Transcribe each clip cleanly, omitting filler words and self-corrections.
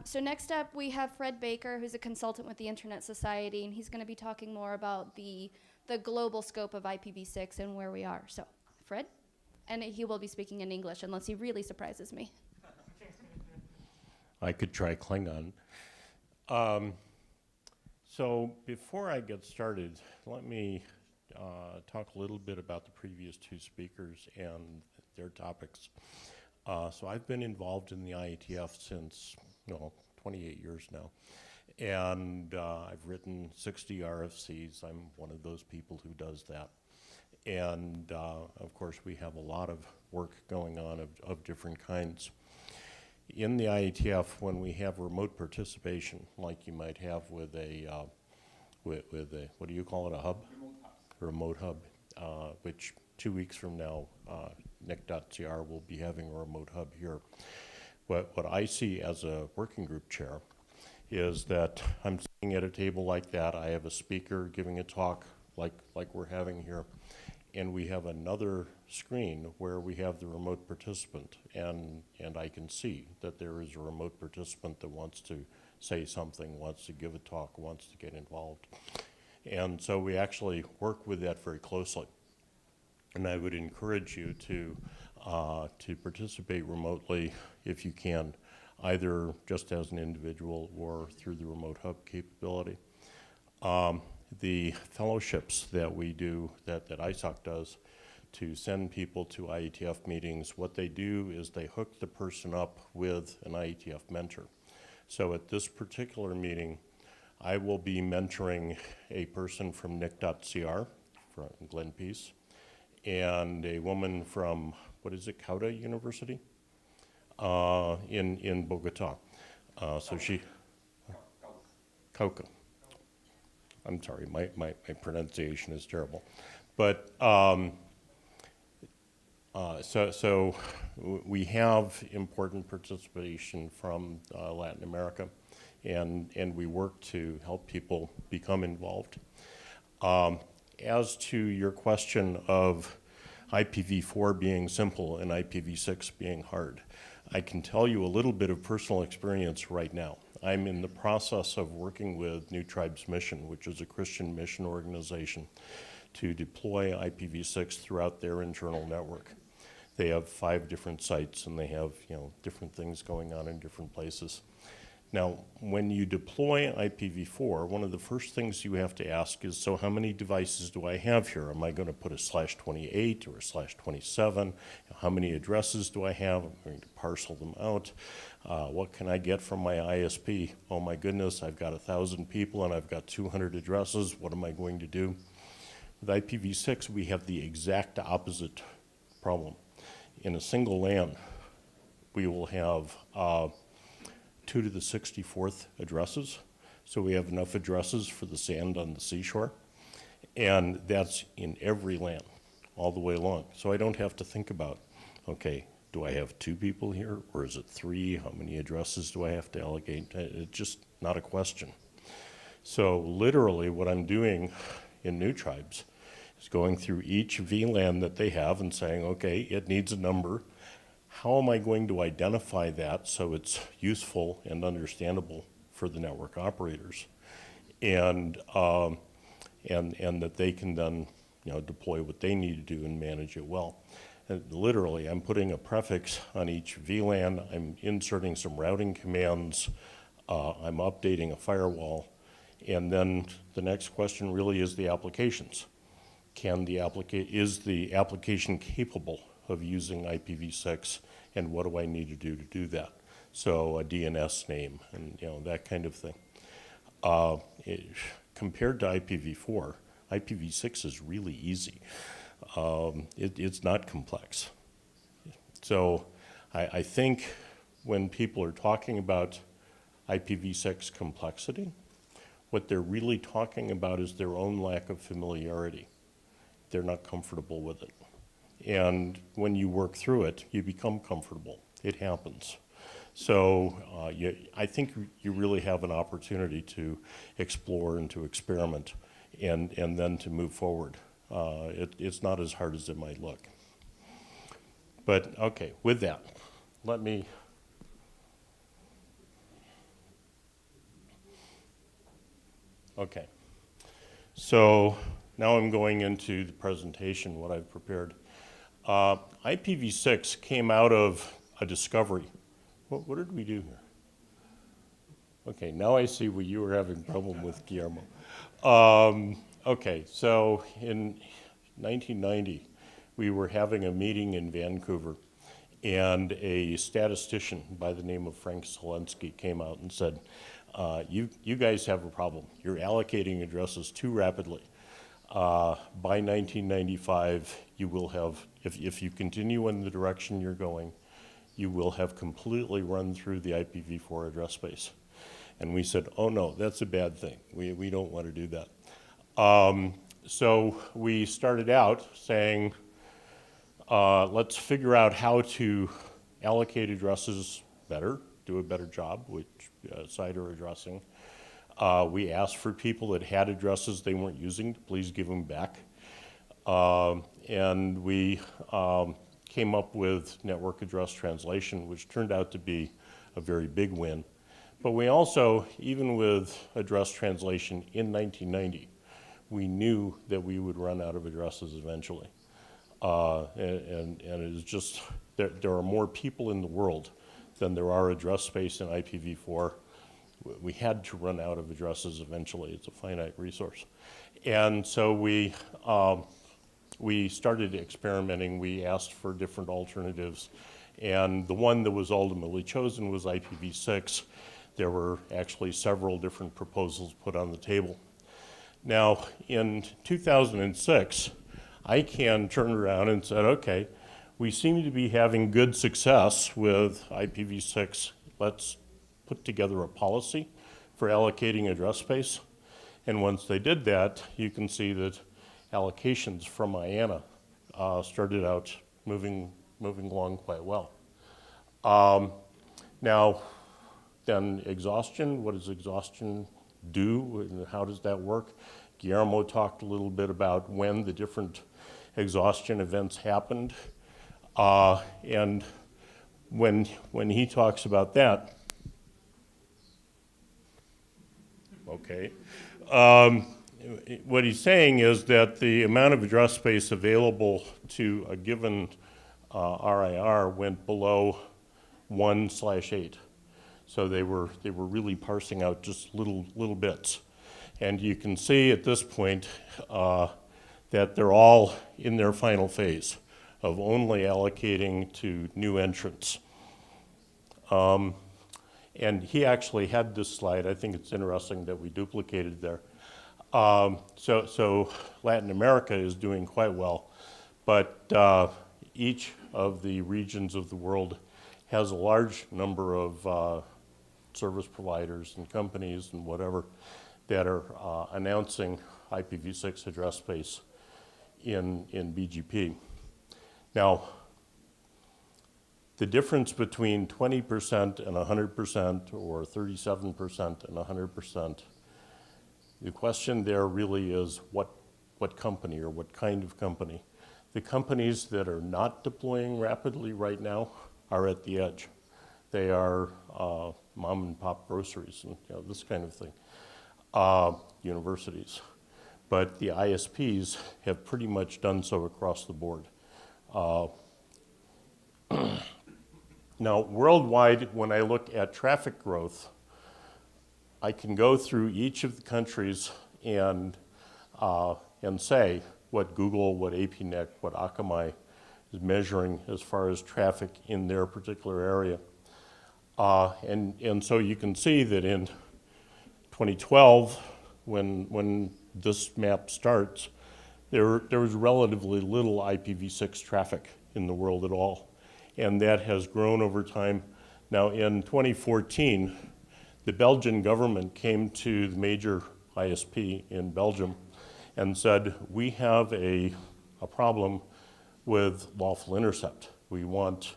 So next up, we have Fred Baker, who's a consultant with the Internet Society, and he's going to be talking more about the global scope of IPv6 and where we are. So, Fred? And he will be speaking in English, unless he really surprises me. I could try Klingon. So before I get started, let me talk a little bit about the previous two speakers and their topics. So I've been involved in the IETF since 28 years now, and I've written 60 RFCs. I'm one of those people who does that. And of course, we have a lot of work going on of different kinds. In the IETF, when we have remote participation, like you might have with a, what do you call it, a hub? Remote hub, which 2 weeks from now, NIC.CR will be having a remote hub here. What I see as a working group chair is that I'm sitting at a table like that. I have a speaker giving a talk like we're having here, and we have another screen where we have the remote participant, and I can see that there is a remote participant that wants to say something, wants to give a talk, wants to get involved. And so we actually work with that very closely. And I would encourage you to participate remotely if you can, either just as an individual or through the remote hub capability. The fellowships that we do, that ISOC does, to send people to IETF meetings, what they do is they hook the person up with an IETF mentor. So at this particular meeting, I will be mentoring a person from NIC.CR, from Glenn Peace, and a woman from, what is it, Cauda University? In Bogota. So she, Cauca. I'm sorry, my pronunciation is terrible. But so we have important participation from Latin America, and we work to help people become involved. As to your question of IPv4 being simple and IPv6 being hard, I can tell you a little bit of personal experience right now. I'm in the process of working with New Tribes Mission, which is a Christian mission organization, to deploy IPv6 throughout their internal network. They have 5 different sites, and they have different things going on in different places. Now, when you deploy IPv4, one of the first things you have to ask is, so how many devices do I have here? Am I going to put a /28 or a /27? How many addresses do I have? I'm going to parcel them out. What can I get from my ISP? Oh my goodness, I've got 1,000 people and I've got 200 addresses. What am I going to do? With IPv6, we have the exact opposite problem. In a single LAN, we will have 2 to the 64th addresses. So we have enough addresses for the sand on the seashore. And that's in every LAN all the way along. So I don't have to think about, okay, do I have 2 people here or is it 3? How many addresses do I have to allocate? It's just not a question. So literally what I'm doing in New Tribes is going through each VLAN that they have and saying, okay, it needs a number. How am I going to identify that so it's useful and understandable for the network operators, and that they can then deploy what they need to do and manage it well? And literally, I'm putting a prefix on each VLAN. I'm inserting some routing commands. I'm updating a firewall, and then the next question really is the applications. Is the application capable of using IPv6, and what do I need to do that? So a DNS name and that kind of thing. Compared to IPv4, IPv6 is really easy. It's not complex. So I think when people are talking about IPv6 complexity, what they're really talking about is their own lack of familiarity. They're not comfortable with it. And when you work through it, you become comfortable. It happens. So I think you really have an opportunity to explore and to experiment and then to move forward. It's not as hard as it might look. But okay, with that, let me Okay. So now I'm going into the presentation, what I've prepared. IPv6 came out of a discovery. What did we do here? Okay, now I see what you were having problem with, Guillermo. Okay, so in 1990, we were having a meeting in Vancouver, and a statistician by the name of Frank Selensky came out and said, you guys have a problem. You're allocating addresses too rapidly. By 1995, you will have, if you continue in the direction you're going, you will have completely run through the IPv4 address space. And we said, oh no, that's a bad thing. We don't want to do that. So we started out saying, let's figure out how to allocate addresses better, do a better job, which CIDR addressing. We asked for people that had addresses they weren't using to please give them back. And we came up with network address translation, which turned out to be a very big win. But we also, even with address translation in 1990, we knew that we would run out of addresses eventually. And it is just, there are more people in the world than there are address space in IPv4. We had to run out of addresses eventually. It's a finite resource. And so we started experimenting. We asked for different alternatives. And the one that was ultimately chosen was IPv6. There were actually several different proposals put on the table. Now, in 2006, ICANN turned around and said, okay, we seem to be having good success with IPv6. Let's put together a policy for allocating address space. And once they did that, you can see that allocations from IANA started out moving along quite well. Now, then exhaustion, what does exhaustion do and how does that work? Guillermo talked a little bit about when the different exhaustion events happened. And when he talks about that, okay, what he's saying is that the amount of address space available to a given RIR went below 1/8. So they were really parsing out just little bits. And you can see at this point that they're all in their final phase of only allocating to new entrants. And he actually had this slide. I think it's interesting that we duplicated there. So Latin America is doing quite well, but each of the regions of the world has a large number of service providers and companies and whatever that are announcing IPv6 address space in BGP. Now, the difference between 20% and 100% or 37% and 100%, the question there really is what company or what kind of company. The companies that are not deploying rapidly right now are at the edge. They are mom and pop groceries and this kind of thing, universities. But the ISPs have pretty much done so across the board. Now, worldwide, when I look at traffic growth, I can go through each of the countries and say what Google, what APNet, what Akamai is measuring as far as traffic in their particular area. And so you can see that in 2012, when this map starts, there was relatively little IPv6 traffic in the world at all. And that has grown over time. Now in 2014, the Belgian government came to the major ISP in Belgium and said, we have a problem with lawful intercept. We want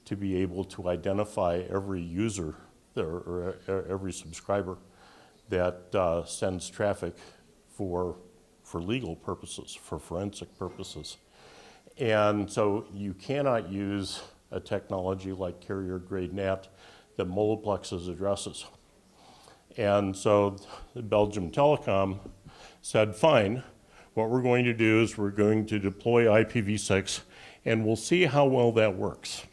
to be able to identify every user or every subscriber that sends traffic for legal purposes, for forensic purposes. And so you cannot use a technology like carrier grade NAT that multiplexes addresses. And so Belgium Telecom said, fine, what we're going to do is we're going to deploy IPv6 and we'll see how well that works.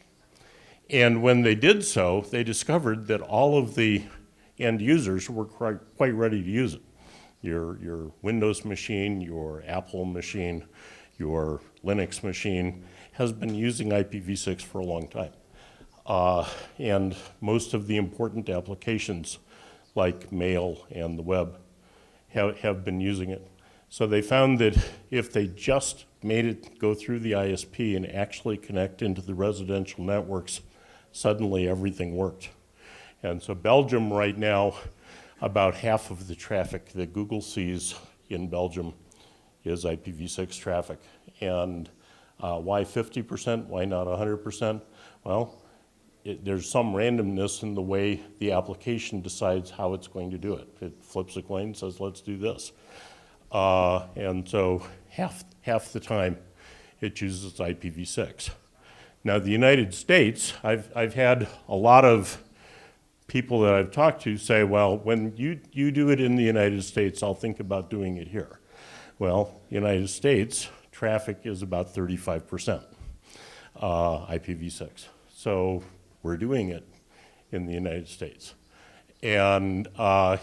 And when they did so, they discovered that all of the end users were quite ready to use it. Your Windows machine, your Apple machine, your Linux machine has been using IPv6 for a long time. And most of the important applications like mail and the web have been using it. So they found that if they just made it go through the ISP and actually connect into the residential networks, suddenly everything worked. And so Belgium right now, about half of the traffic that Google sees in Belgium is IPv6 traffic. And why 50%? Why not 100%? Well, there's some randomness in the way the application decides how it's going to do it. It flips a coin and says, let's do this. And so half the time it chooses IPv6. Now the United States, I've had a lot of people that I've talked to say, well, when you do it in the United States, I'll think about doing it here. Well, United States, traffic is about 35% IPv6. So we're doing it in the United States. And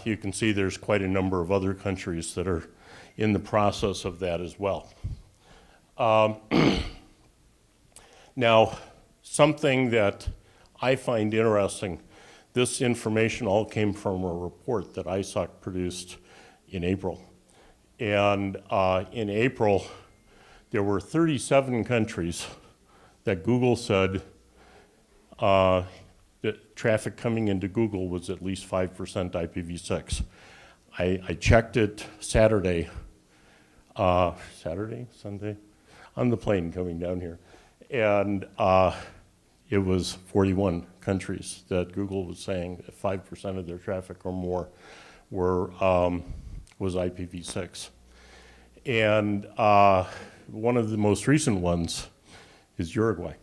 you can see there's quite a number of other countries that are in the process of that as well. Now, something that I find interesting, this information all came from a report that ISOC produced in April. And in April, there were 37 countries that Google said that traffic coming into Google was at least 5% IPv6. I checked it Sunday, on the plane coming down here. And it was 41 countries that Google was saying 5% of their traffic or more was IPv6. And one of the most recent ones is Uruguay.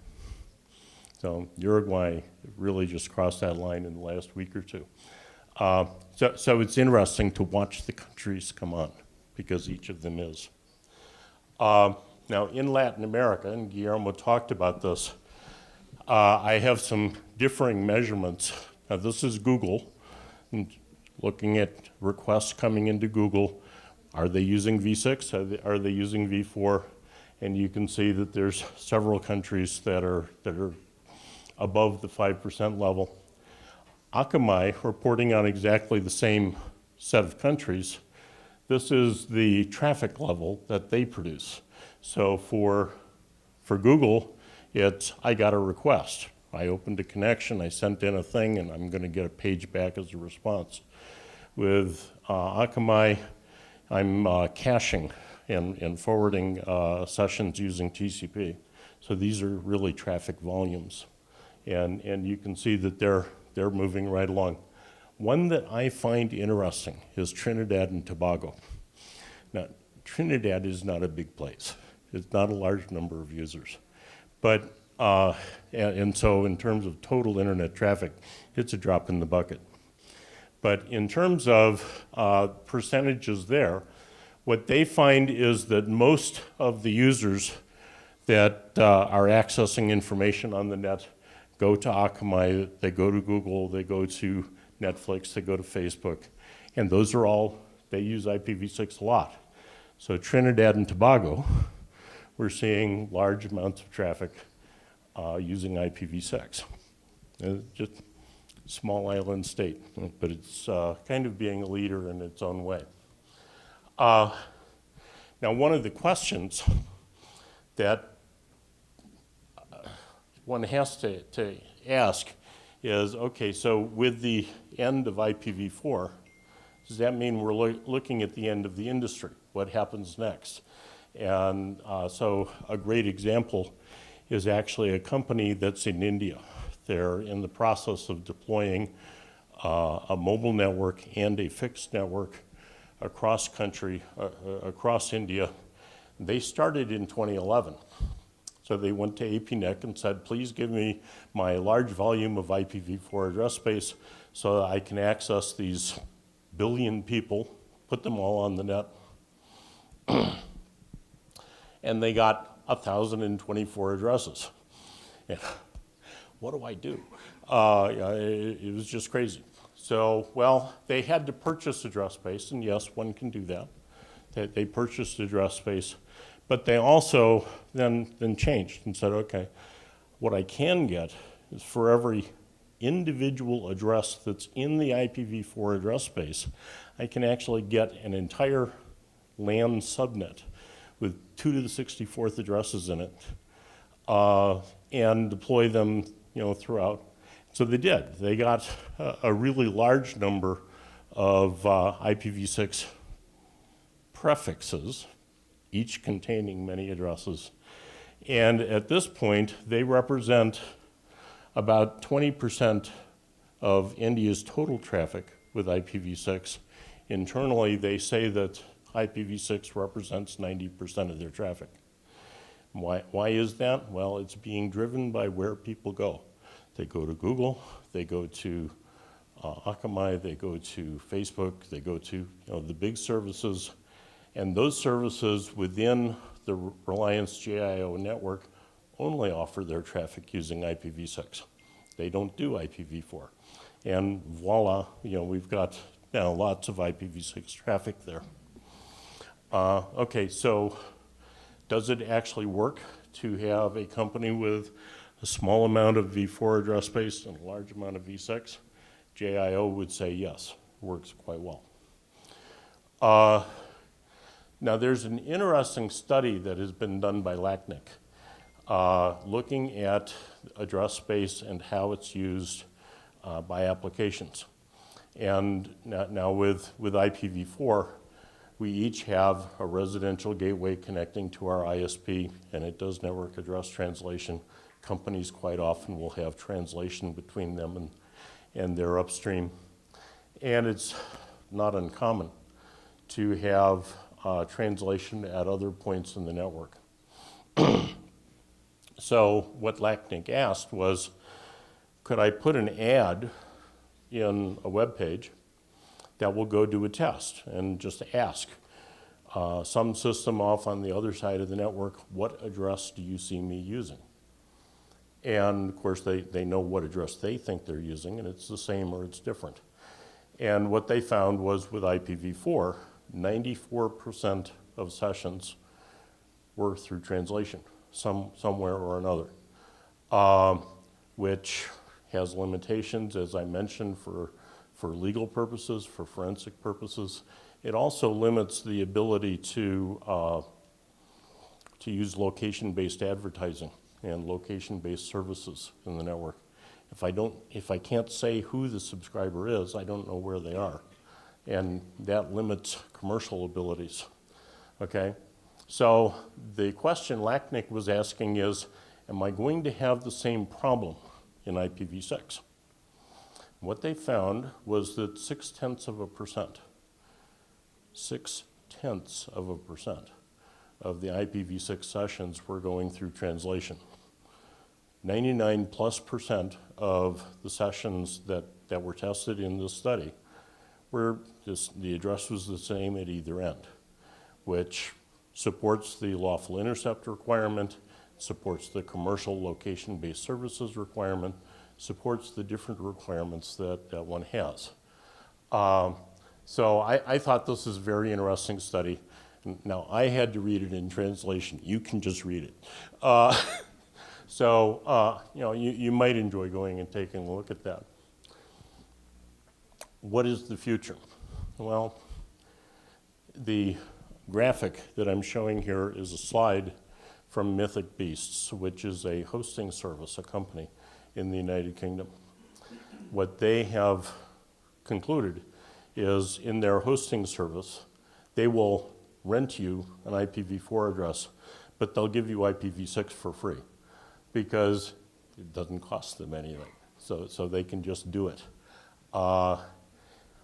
So Uruguay really just crossed that line in the last week or two. So it's interesting to watch the countries come on, because each of them is. Now in Latin America, and Guillermo talked about this, I have some differing measurements. Now this is Google, and looking at requests coming into Google. Are they using V6? Are they using V4? And you can see that there's several countries that are above the 5% level. Akamai, reporting on exactly the same set of countries, this is the traffic level that they produce. So for Google, it's, I got a request. I opened a connection, I sent in a thing, and I'm gonna get a page back as a response. With Akamai, I'm caching and forwarding sessions using TCP. So these are really traffic volumes. And you can see that they're moving right along. One that I find interesting is Trinidad and Tobago. Now, Trinidad is not a big place. It's not a large number of users. But, and so in terms of total internet traffic, it's a drop in the bucket. But in terms of percentages there, what they find is that most of the users that are accessing information on the net go to Akamai, they go to Google, they go to Netflix, they go to Facebook, and those are all, they use IPv6 a lot. So Trinidad and Tobago, we're seeing large amounts of traffic using IPv6. Just a small island state, but it's kind of being a leader in its own way. Now, one of the questions that one has to ask is, okay, so with the end of IPv4, does that mean we're looking at the end of the industry? What happens next? And so a great example is actually a company that's in India. They're in the process of deploying a mobile network and a fixed network across country, across India. They started in 2011. So they went to APNIC and said, please give me my large volume of IPv4 address space so that I can access these billion people, put them all on the net, and they got 1,024 addresses. And what do I do? Yeah, it was just crazy. So, well, they had to purchase address space, and yes, one can do that. They purchased address space, but they also then changed and said, okay, what I can get is for every individual address that's in the IPv4 address space, I can actually get an entire LAN subnet with 2 to the 64th addresses in it, and deploy them, throughout. So they did. They got a really large number of IPv6 prefixes, each containing many addresses. And at this point, they represent about 20% of India's total traffic with IPv6. Internally, they say that IPv6 represents 90% of their traffic. Why is that? Well, it's being driven by where people go. They go to Google, they go to Akamai, they go to Facebook, they go to the big services, and those services within the Reliance GIO network only offer their traffic using IPv6. They don't do IPv4. And voila, we've got now lots of IPv6 traffic there. Okay, so does it actually work to have a company with a small amount of v4 address space and a large amount of v6? GIO would say yes, works quite well. Now there's an interesting study that has been done by LACNIC looking at address space and how it's used by applications. And now with IPv4, we each have a residential gateway connecting to our ISP, and it does network address translation. Companies quite often will have translation between them and their upstream. And it's not uncommon to have translation at other points in the network. So what LACNIC asked was, could I put an ad in a web page that will go do a test and just ask some system off on the other side of the network, what address do you see me using? And of course they know what address they think they're using, and it's the same or it's different. And what they found was with IPv4, 94% of sessions were through translation, somewhere or another, which has limitations, as I mentioned, for legal purposes, for forensic purposes. It also limits the ability to use location-based advertising and location-based services in the network. If I can't say who the subscriber is, I don't know where they are. And that limits commercial abilities, okay? So the question LACNIC was asking is, am I going to have the same problem in IPv6? What they found was that 0.6% of the IPv6 sessions were going through translation. 99+% of the sessions that were tested in this study were the address was the same at either end, which supports the lawful intercept requirement, supports the commercial location-based services requirement, supports the different requirements that one has. So I thought this is a very interesting study. Now, I had to read it in translation. You can just read it. So you might enjoy going and taking a look at that. What is the future? Well, the graphic that I'm showing here is a slide from Mythic Beasts, which is a hosting service, a company in the United Kingdom. What they have concluded is in their hosting service, they will rent you an IPv4 address, but they'll give you IPv6 for free because it doesn't cost them anything. So they can just do it.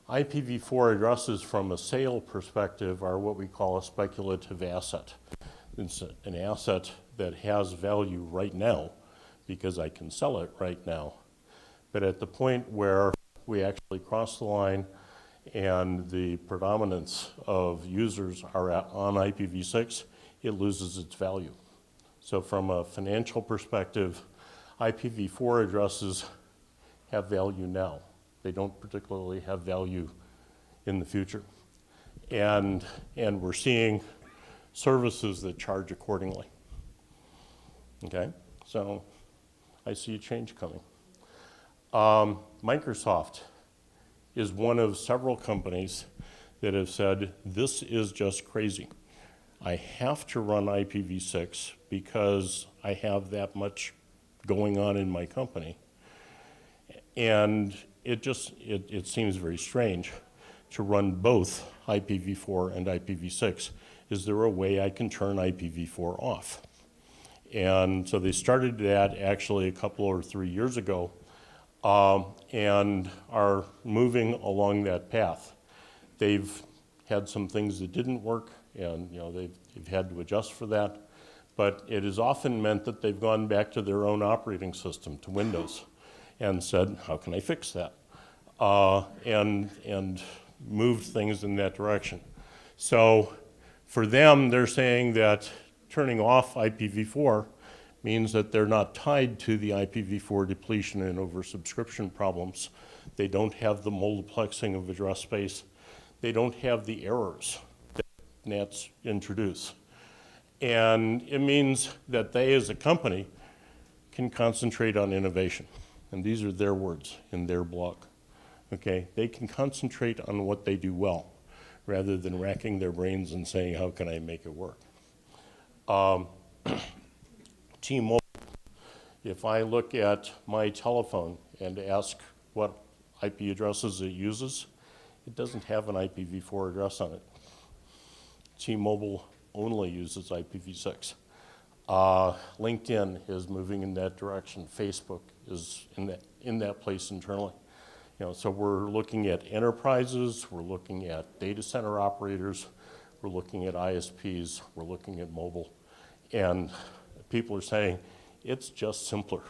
IPv4 addresses from a sale perspective are what we call a speculative asset. It's an asset that has value right now because I can sell it right now. But at the point where we actually cross the line and the predominance of users are on IPv6, it loses its value. So from a financial perspective, IPv4 addresses have value now. They don't particularly have value in the future. And we're seeing services that charge accordingly. Okay, so I see a change coming. Microsoft is one of several companies that have said, this is just crazy. I have to run IPv6 because I have that much going on in my company. And it seems very strange to run both IPv4 and IPv6. Is there a way I can turn IPv4 off? And so they started that actually a couple or 3 years ago, and are moving along that path. They've had some things that didn't work, and they've had to adjust for that. But it has often meant that they've gone back to their own operating system, to Windows, and said, how can I fix that? And moved things in that direction. So for them, they're saying that turning off IPv4 means that they're not tied to the IPv4 depletion and oversubscription problems. They don't have the multiplexing of address space. They don't have the errors that NATs introduce. And it means that they, as a company, can concentrate on innovation. And these are their words in their blog. Okay, they can concentrate on what they do well, rather than racking their brains and saying, how can I make it work? T-Mobile, if I look at my telephone and ask what IP addresses it uses, it doesn't have an IPv4 address on it. T-Mobile only uses IPv6. LinkedIn is moving in that direction. Facebook is in that place internally. So we're looking at enterprises, we're looking at data center operators, we're looking at ISPs, we're looking at mobile, and people are saying it's just simpler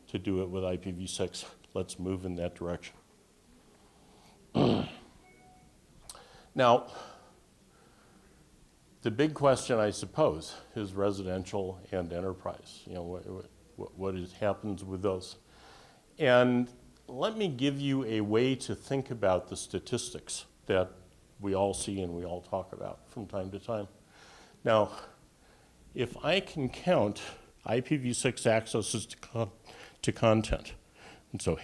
to do it with IPv6. Let's move in that direction. Now, the big question, I suppose, is residential and enterprise. What happens with those? And let me give you a way to think about the statistics that we all see and we all talk about from time to time. Now, if I can count IPv6 accesses to content, and so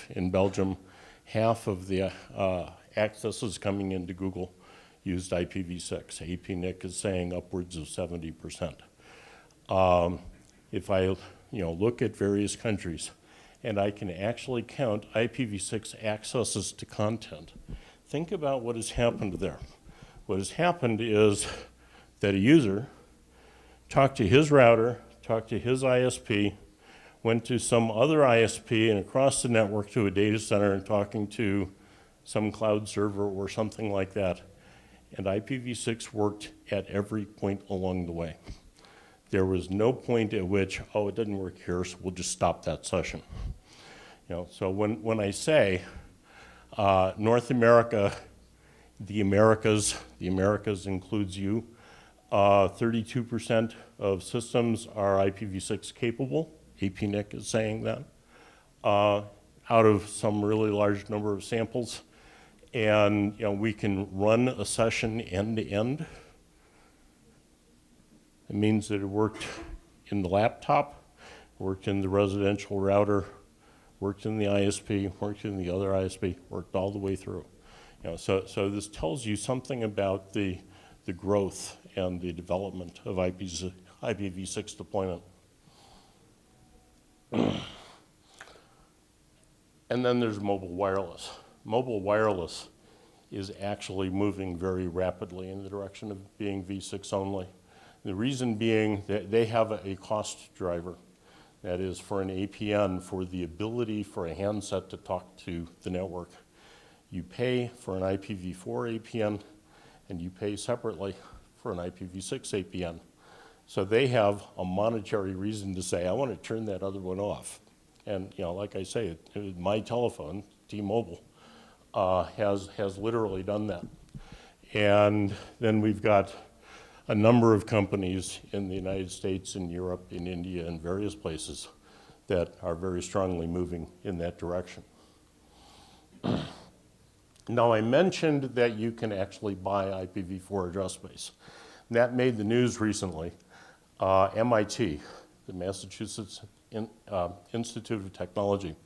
in Belgium, half of the accesses coming into Google used IPv6. APNIC is saying upwards of 70%. If I look at various countries, and I can actually count IPv6 accesses to content, think about what has happened there. What has happened is that a user talked to his router, talked to his ISP, went to some other ISP and across the network to a data center and talking to some cloud server or something like that. And IPv6 worked at every point along the way. There was no point at which, oh, it didn't work here, so we'll just stop that session. So when I say North America, the Americas includes you, 32% of systems are IPv6 capable. APNIC is saying that, out of some really large number of samples. And we can run a session end to end. It means that it worked in the laptop, worked in the residential router, worked in the ISP, worked in the other ISP, worked all the way through. So this tells you something about the growth and the development of IPv6 deployment. And then there's mobile wireless. Mobile wireless is actually moving very rapidly in the direction of being V6 only. The reason being that they have a cost driver. That is, for an APN, for the ability for a handset to talk to the network. You pay for an IPv4 APN, and you pay separately for an IPv6 APN. So they have a monetary reason to say, I want to turn that other one off. And like I say, my telephone, T-Mobile, has literally done that. And then we've got a number of companies in the United States, in Europe, in India, and various places that are very strongly moving in that direction. Now, I mentioned that you can actually buy IPv4 address space. And that made the news recently. MIT, the Massachusetts Institute of Technology,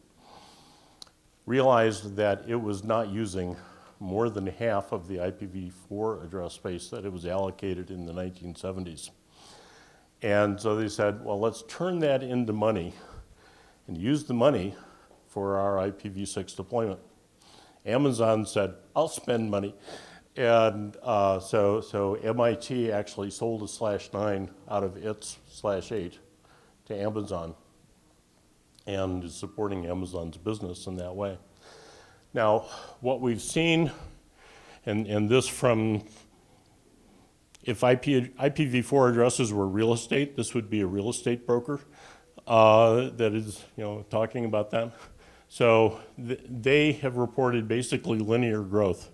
realized that it was not using more than half of the IPv4 address space that it was allocated in the 1970s. And so they said, well, let's turn that into money and use the money for our IPv6 deployment. Amazon said, I'll spend money. And so MIT actually sold a /9 out of its /8 to Amazon and is supporting Amazon's business in that way. Now, what we've seen, and this from, if IPv4 addresses were real estate, this would be a real estate broker that is, talking about that. So they have reported basically linear growth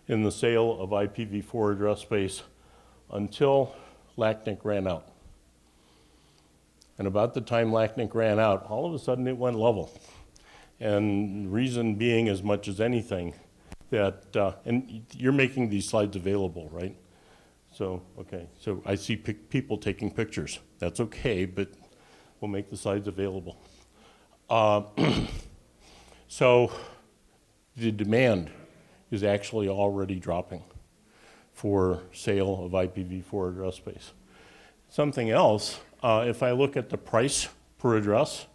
in the sale of IPv4 address space until LACNIC ran out. And about the time LACNIC ran out, all of a sudden it went level. And reason being, as much as anything, that, and you're making these slides available, right? So, okay, so I see people taking pictures. That's okay, but we'll make the slides available. So the demand is actually already dropping for sale of IPv4 address space. Something else, if I look at the price per address,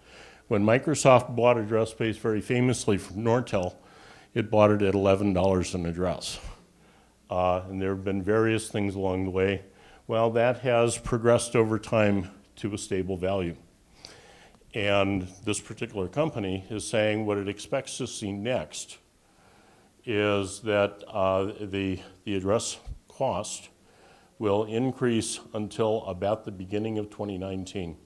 when Microsoft bought address space very famously from Nortel, it bought it at $11 an address. And there have been various things along the way. Well, that has progressed over time to a stable value. And this particular company is saying what it expects to see next is that the address cost will increase until about the beginning of 2019.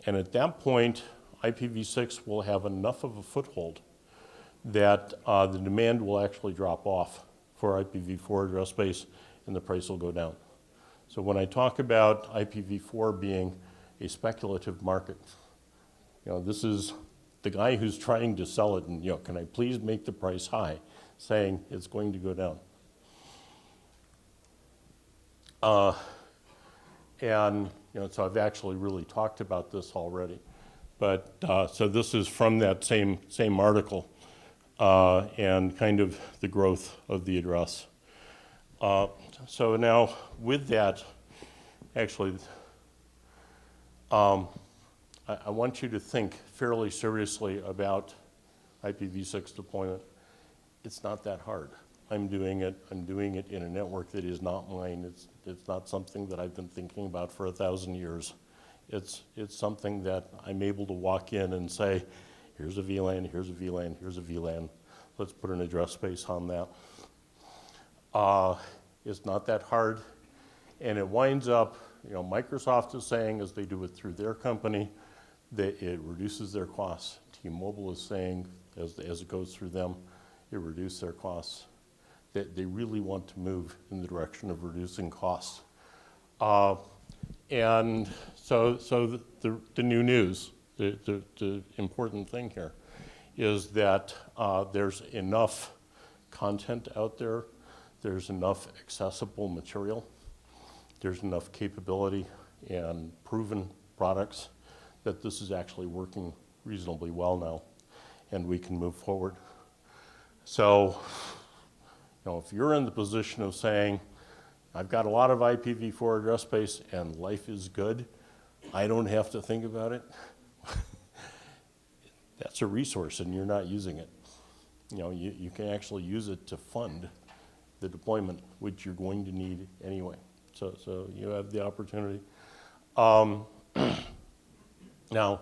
And at that point, IPv6 will have enough of a foothold that the demand will actually drop off for IPv4 address space and the price will go down. So when I talk about IPv4 being a speculative market, this is the guy who's trying to sell it and, can I please make the price high, saying it's going to go down. And, so I've actually really talked about this already. But, so this is from that same article and kind of the growth of the address. So now with that, actually, I want you to think fairly seriously about IPv6 deployment. It's not that hard. I'm doing it in a network that is not mine. It's not something that I've been thinking about for 1,000 years. It's something that I'm able to walk in and say, here's a VLAN, here's a VLAN, here's a VLAN. Let's put an address space on that. It's not that hard. And it winds up, Microsoft is saying, as they do it through their company, that it reduces their costs. T-Mobile is saying, as it goes through them, it reduces their costs. That they really want to move in the direction of reducing costs. And so the new news, the important thing here is that there's enough content out there, there's enough accessible material, there's enough capability and proven products that this is actually working reasonably well now, and we can move forward. So, if you're in the position of saying, I've got a lot of IPv4 address space and life is good, I don't have to think about it, that's a resource and you're not using it. You can actually use it to fund the deployment, which you're going to need anyway. So you have the opportunity. Now,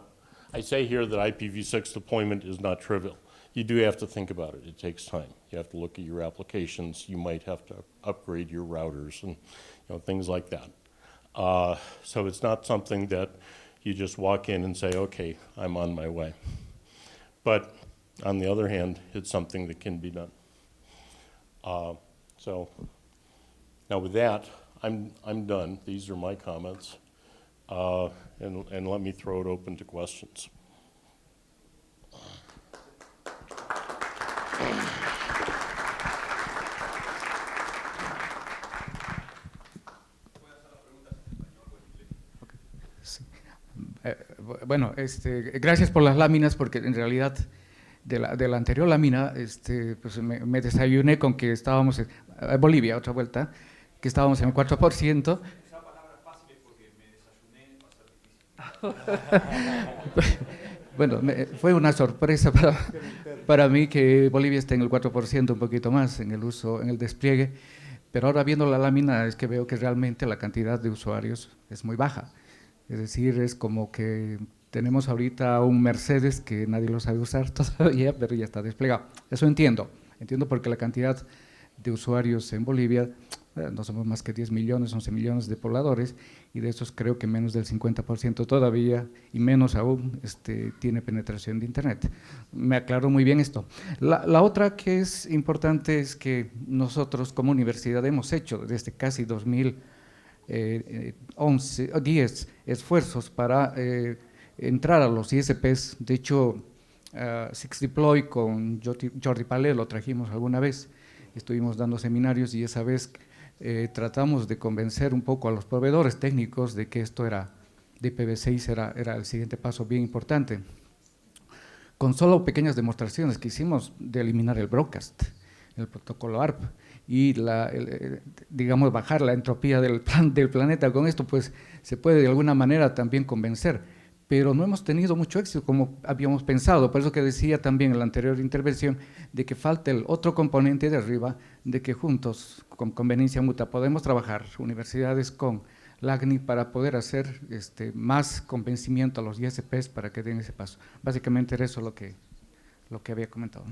I say here that IPv6 deployment is not trivial. You do have to think about it. It takes time. You have to look at your applications. You might have to upgrade your routers and things like that. So it's not something that you just walk in and say, okay, I'm on my way. But On the other hand, it's something that can be done. So now with that, I'm done. These are my comments. And let me throw it open to questions. Bueno, gracias por las láminas, porque en realidad de la anterior lámina pues me desayuné con que estábamos en Bolivia, otra vuelta, que estábamos en el 4%. Esa palabra es fácil porque me desayuné, va a ser difícil. Bueno, fue una sorpresa para mí que Bolivia esté en el 4%, un poquito más en el uso, en el despliegue, pero ahora viendo la lámina es que veo que realmente la cantidad de usuarios es muy baja. Es decir, es como que tenemos ahorita un Mercedes que nadie lo sabe usar todavía, pero ya está desplegado. Eso entiendo porque la cantidad de usuarios en Bolivia, no somos más que 10 millones, 11 millones de pobladores, y de esos creo que menos del 50% todavía, y menos aún, tiene penetración de Internet. Me aclaró muy bien esto. La otra que es importante es que nosotros como universidad hemos hecho desde casi 10 esfuerzos para entrar a los ISPs. De hecho, Six Deploy con Jordi Palé lo trajimos alguna vez, estuvimos dando seminarios y esa vez tratamos de convencer un poco a los proveedores técnicos de que esto era, de IPv6 era el siguiente paso bien importante. Con solo pequeñas demostraciones que hicimos de eliminar el broadcast, el protocolo ARP, y digamos bajar la entropía del planeta. Con esto pues se puede de alguna manera también convencer, pero no hemos tenido mucho éxito como habíamos pensado. Por eso que decía también en la anterior intervención de que falta el otro componente de arriba, de que juntos, con conveniencia mutua, podemos trabajar universidades con LACNI para poder hacer más convencimiento a los ISPs para que den ese paso. Básicamente era eso lo que había comentado.